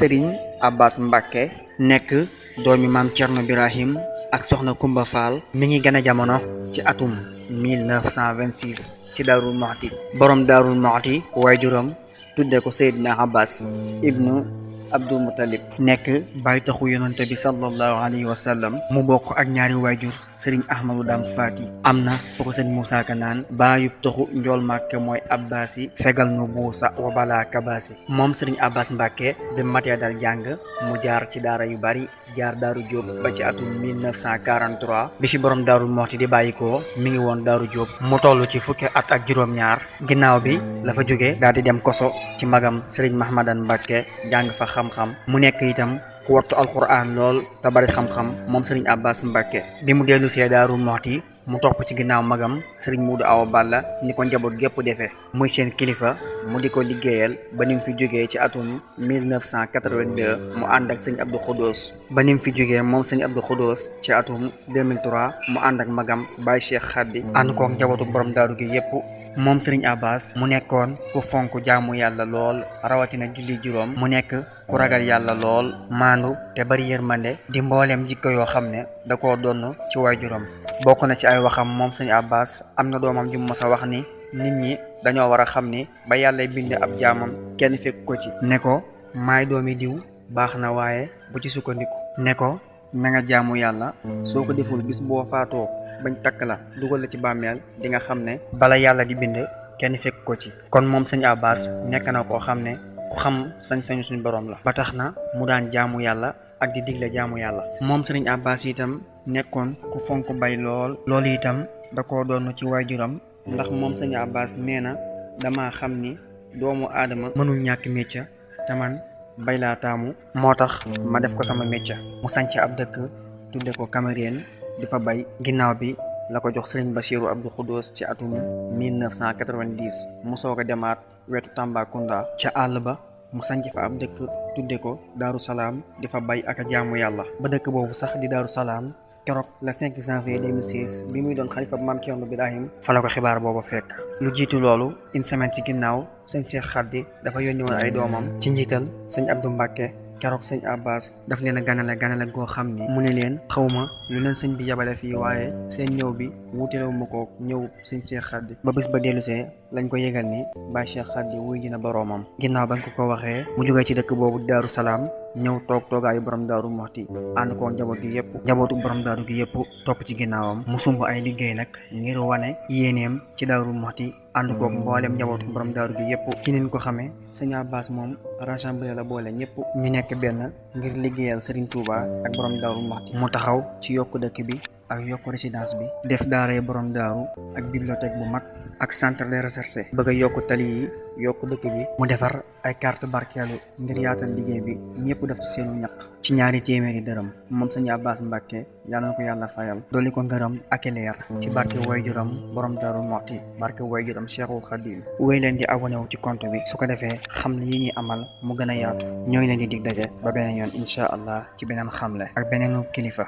Serigne Abbas Mbacke nekk doomi maam Thierno Birahim ak soxna Kumba Fall mi ngi gën a jamono ci atum 1926 ci Darou Mouhty borom Darou Mouhty waajuram tudde ko Seydina Abbas ibnu Abdul Muttalib nekk bàyyi taxu yonante bi sallallahu alayhi wa sallam mu bokk ak ñaari waajur Serigne Ahmadou Dam Faati am na foo ko sëñ Moussa Ka naan baayub taxu njool Màkke mooy Abbasi fegal nu buusa wa balaa kabaasi moom Serigne Abbas Mbacke bi matee dal jàng mu jaar ci daara yu bari jaar Daaru Jóob ba ci atum 1943 bi fi borom Daaru Mouhty di bàyyikoo mi ngi woon Daaru Jóob mu toll ci fukki at ak juróom-ñaar ginnaaw bi la fa jóge daal di dem koso ci magam Serigne Mahmadan Mbacke jàng fa xam-xam mu nekk itam ku wattu alxuraan lool te bari xam-xam moom Serigne Abbas Mbacke bi mu dellu see Daaru Mouhty mu topp ci ginnaaw magam Serigne Modou Awa Balla ni ko njaboot gépp defee muy seen kilifa mu di ko liggéeyal ba ni mu fi jógee ci atum 1982 mu ànd ak sëñ Abdou Khoudous ba ni mu fi jógee moom sëñ Abdou Khoudous ci atum 2003 mu ànd ak magam Baye Cheikh Khady ànd kook njabootu borom daaru gi yépp moom Serigne Abbas mu nekkoon ku fonk jaamu yàlla lool rawatina julli juróom mu nekk ku ragal yàlla lool maandu te bari yërmande di mbooleem jikko yoo xam ne da koo donn ci waajuram bokk na ci ay waxam moom Serigne Abbas am na doomam ju mos a wax ni nit ñi dañoo war a xam ni ba yàlla bind ab jaamam kenn fekk ko ci ne ko maay doomi diw baax na waaye bu ci sukkandiku ne ko na nga jaamu yàlla soo ko deful bis boo faatoo bañ takk la dugal la ci bàmmeel di nga xam ne bala yàlla di bind kenn fekk ko ci kon moom Serigne Abbas nekk na koo xam ne ku xam sañ-sañu suñu borom la ba tax na mu daan jaamu yàlla ak di digle jaamu yàlla moom Serigne Abbas itam nekkoon ku fonk bay lool loolu itam da koo doon ci waajuram ndax moom Serigne Abbas nee na dama xam ni doomu aadama mënul ñàkk métier te man bay laa taamu moo tax ma def ko sama métier mu sanc ab dëkk tudde ko Cameroun di fa bay ginnaaw bi la ko jox Serigne Bassirou Abdou Khoudous ci atum 1990 mu soog a demaat wetu Tambacounda ca àll ba mu sanc fa ab dëkk tudde ko Daaru Salaam di fa bay ak a jaamu yàlla ba dëkk boobu sax di Daaru Salaam keroog le 5 janvier 2016 bi muy doon xalifa maam Thierno Birahim fa la ko xibaar boobu fekk lu jiitu loolu une semaine ci ginnaaw sëñ Cheikh Khady dafa yónni woon ay doomam ci njiital sëñ Abdou Mbacke keroog sëñ Abbas daf leen a ganale goo xam ni mu ne leen xawma lu leen sëñ bi yabale fii waaye seen ñëw bi wuutelewu ma ko ñëw sëñ Cheikh Khady ba bés ba dellusee lañ ko yëgal ni Baye Cheikh Khady wuy dina boroomam ginnaaw bañ ko waxee mu jógee ci dëkk boobu Daaru Salaam ñëw toogaayu borom Daaru Mouhty ànd ko njaboot gi yëpp njabootu borom daaru gi yëpp topp ci ginnaawam mu sumb ay liggéey nag ngir wane yéeneem ci Daaru Mouhty ànd koog mboolem njabootu borom daaru gi yëpp ki nin ko xamee sëñ Abbas moom rassemblé la boole ñëpp ñu nekk benn ngir liggéeyal Serigne Touba ak borom Daaru Mouhty mu taxaw ci yokku dëkk bi ak yokk résidence bi def daaree borom daaru ak bibliothèque bu mag ak centre de recherche bëgg a yokk tali yi yokk dëkk bi mu defar ay carte barkeelu ngir yaatal liggéey bi ñëpp def ci seenu ñaq ci ñaari téeméeri dërëm moom sëñ Abbas Mbacke yàlla na ko yàlla fayal dolli ko ngërëm ak leer ci barke waajuram borom Daaru Mouhty barke waajuram Cheikhul Khadim wéy leen di abonné wu ci compte bi su ko defee xam ne yi ñuy amal mu gën a yaatu ñoo ngi leen di dig daje ba beneen yoon incha allah ci beneen xamle ak beneenu kilifa